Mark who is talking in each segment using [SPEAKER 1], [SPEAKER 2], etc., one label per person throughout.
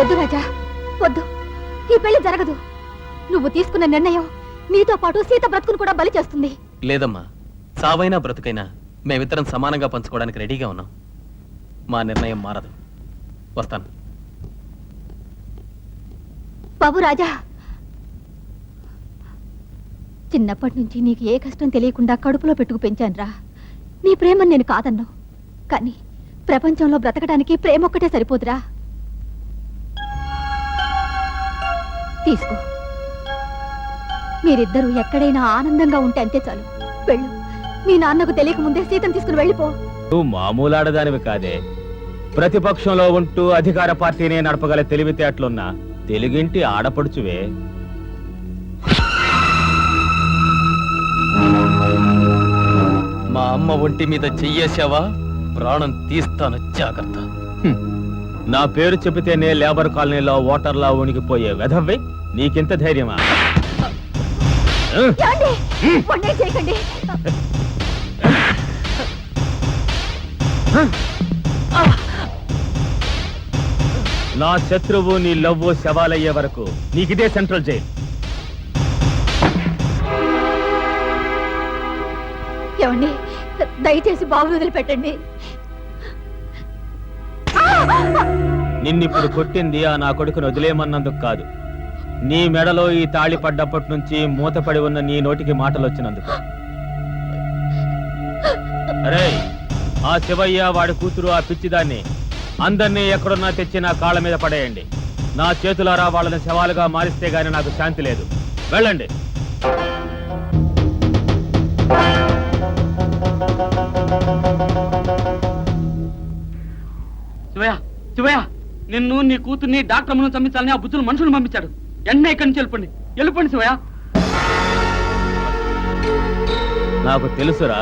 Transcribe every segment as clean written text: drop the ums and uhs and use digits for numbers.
[SPEAKER 1] వద్దు రాజా, వద్దు. ఈ పెళ్లి జరగదు. నువ్వు తీసుకున్న నిర్ణయం నీతో పాటు సీత బ్రతుకును కూడా బలి చేస్తుంది.
[SPEAKER 2] లేదమ్మా, సావైనా బ్రతుకైనా మేమిద్దరం సమానంగా పంచుకోవడానికి రెడీగా ఉన్నాం. మా నిర్ణయం మారదు. వస్తాను.
[SPEAKER 1] బాబు రాజా, చిన్నప్పటి నుంచి నీకు ఏ కష్టం తెలియకుండా కడుపులో పెట్టుకు పెంచానురా. నీ ప్రేమను నేను కాదన్నావు, కానీ ప్రపంచంలో బ్రతకడానికి ప్రేమ ఒక్కటే సరిపోదురా. తీసుకో. మీరిద్దరూ ఎక్కడైనా ఆనందంగా ఉంటే అంతే చాలు. వెళ్ళు. మీ నాన్నకు తెలియక ముందే సీతను తీసుకుని వెళ్ళిపో.
[SPEAKER 3] నువ్వు మామూలు ఆడదానివి కాదే. ప్రతిపక్షంలో ఉంటూ అధికార పార్టీని నడపగల తెలివితేటలున్న తెలుగింటి ఆడపడుచువే.
[SPEAKER 2] మా అమ్మ ఒంటి మీద చెయ్యేశావా ప్రాణం తీస్తాను, జాగ్రత్త.
[SPEAKER 3] నా పేరు చెబితేనే లేబర్ కాలనీలో ఓటర్లా ఉనికిపోయే వెధవ్వి నీకింత ధైర్యమా?
[SPEAKER 1] చేయకండి.
[SPEAKER 3] నా శత్రువు నీ లవ్వు శవాలయ్యే వరకు నీకిదే సెంట్రల్ జైలు.
[SPEAKER 1] ఏమండి, దయచేసి బాబు వదిలిపెట్టండి.
[SPEAKER 3] నిన్నిప్పుడు కొట్టింది ఆ నా కొడుకును వదిలేయమన్నందుకు కాదు, నీ మెడలో ఈ తాళి పడ్డప్పటి నుంచి మూతపడి ఉన్న నీ నోటికి మాటలు వచ్చినందుకు. అరే, ఆ శివయ్య, వాడి కూతురు, ఆ పిచ్చిదాన్ని అందరినీ ఎక్కడున్నా తెచ్చి నా కాళ్ళ మీద పడేయండి. నా చేతులారా వాళ్ళని శవాలుగా మారిస్తే గాని నాకు శాంతి లేదు. వెళ్ళండి.
[SPEAKER 4] శివయ్య, శివయ్య, నిన్ను నీ కూతుర్ని డాక్టర్ ముందు చంపించాలని ఆ బుద్ధులు మనుషులు పంపించాడు. ఎన్న ఇక్కడి నుంచి వెళ్ళిపోండి, వెళ్ళిపోండి శివయ్య.
[SPEAKER 3] నాకు తెలుసురా,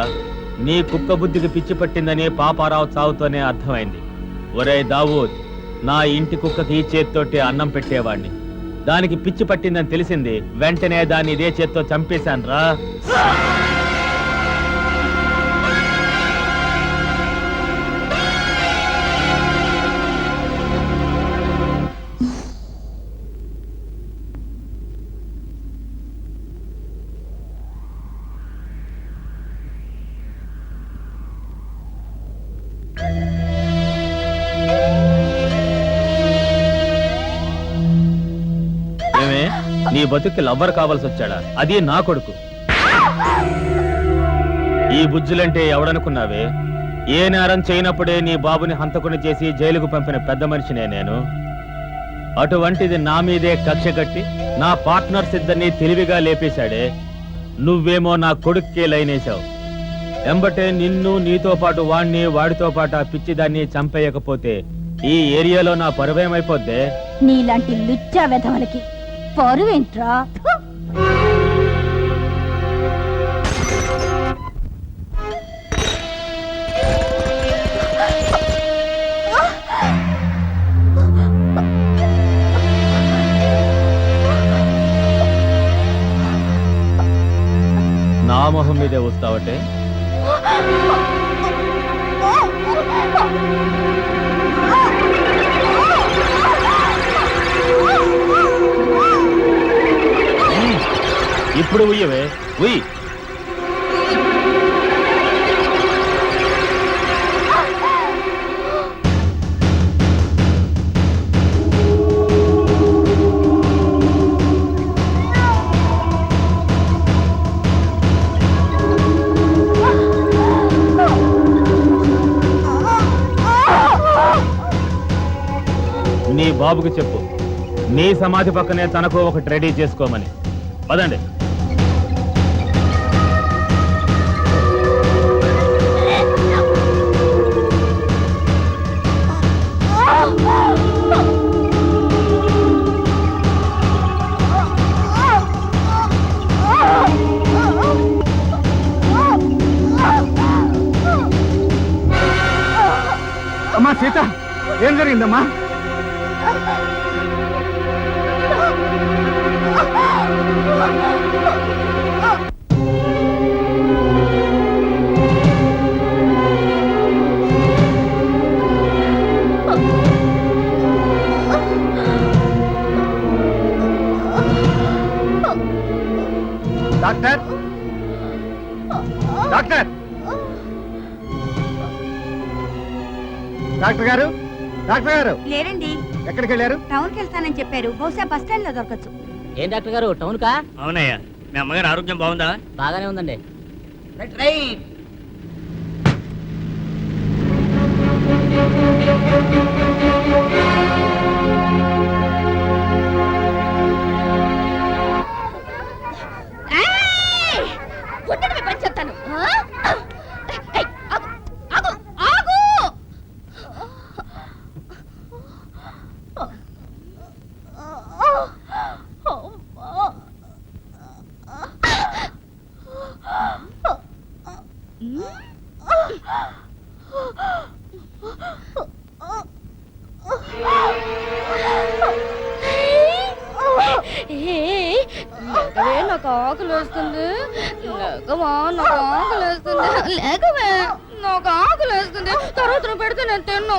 [SPEAKER 3] నీ కుక్క బుద్ధికి పిచ్చి పట్టిందని పాపారావు చావుతోనే అర్థమైంది. ఒరే దావూద్, నా ఇంటి కుక్కకి ఈ చేత్తోటి అన్నం పెట్టేవాడిని. దానికి పిచ్చి పట్టిందని తెలిసింది, వెంటనే దాన్ని ఇదే చేత్తో చంపేశాను రా. నీ బతుక్కి లవ్వర్ కావాల్సి వచ్చాడా? అది నా కొడుకు. ఈ బుజ్జులంటే ఎవడనుకున్నావే? ఏ నేరం చేయనప్పుడే నీ బాబుని హంతకుని చేసి జైలుకు పంపిన పెద్ద మనిషినే నేను. అటువంటిది నా మీదే కక్ష కట్టి నా పార్ట్నర్స్ ఇద్దరిని తెలివిగా లేపేశాడే. నువ్వేమో నా కొడుక్కే లైనేశావు. ఎంబటే నిన్ను, నీతో పాటు వాణ్ణి, వాడితో పాటు ఆ పిచ్చిదాన్ని చంపేయకపోతే ఈ ఏరియాలో నా పరువేమైపోద్దే.
[SPEAKER 1] నీలాంటి లుచ్చా వెధవలకి పరువేంట్రా?
[SPEAKER 3] నా మొహం మీదే వస్తావటే? ఇప్పుడు ఉయ్యవే, ఉయ్. నీ బాబుకి చెప్పు, నీ సమాధి పక్కనే తనకు ఒకటి రెడీ చేసుకోమని. పదండి.
[SPEAKER 4] అమ్మా సీత, ఏం జరిగిందమ్మా?
[SPEAKER 5] డాక్టర్ డాక్టర్ డాక్టర్ గారు డాక్టర్ గారు
[SPEAKER 6] లేరండి,
[SPEAKER 5] ఎక్కడికి వెళ్ళారు?
[SPEAKER 6] టౌన్కి వెళ్తానని చెప్పారు. బహుశా బస్ స్టాండ్ లో దొరకచ్చు.
[SPEAKER 7] ఏం డాక్టర్ గారు టౌన్ కా?
[SPEAKER 4] అవునయ్యా, మీ అమ్మగారు ఆరోగ్యం బాగుందా?
[SPEAKER 7] బాగానే ఉందండి.
[SPEAKER 1] చెప్తాను. నాకు ఆకలి వేస్తుంది. లేకవా, నాకు ఆకలి వేస్తుంది. లేకవే, నాకు ఆకలి వేస్తుంది. తర్వాత నువ్వు పెడితే నేను తిన్ను.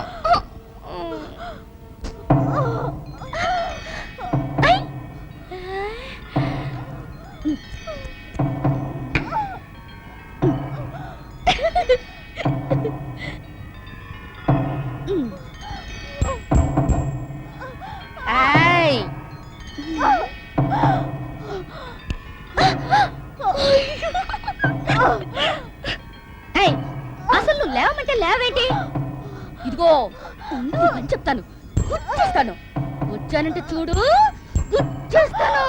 [SPEAKER 1] అసలు నువ్వు లేవమంటే లేవేంటి? ఇదిగో ఉండు, అని చెప్తాను. గుచ్చేస్తాను. వచ్చానంటే చూడు, గుచ్చేస్తాను.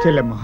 [SPEAKER 5] చెల్లెమ్మా